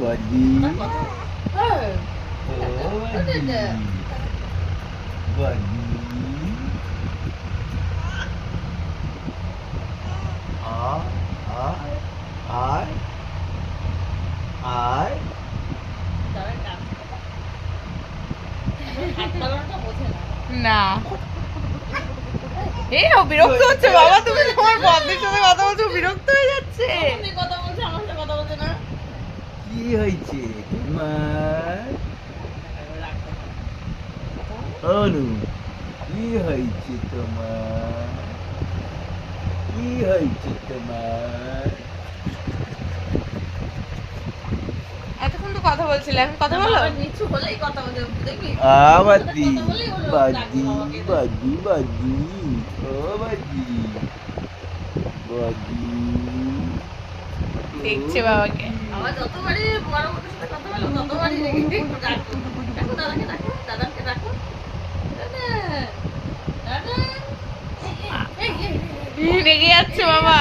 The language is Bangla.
বাদি বাদি আয় আয় না এই ও বিরক্ত হচ্ছে বাবা, তুমি তোমার বন্ধুর সাথে কথা বলছো, বিরক্ত হয়ে যাচ্ছে। কি হয়েছে তোমার অনু? কি হয়েছে তোমার? কি হয়েছে তোমার? এতক্ষণ তো কথা বলছিলে, এখন কথা বলো। বাদি বাদি বাদি বাদি ও বাদি বাদি দেখছে বাবাকে। রেগে যাচ্ছে বাবা।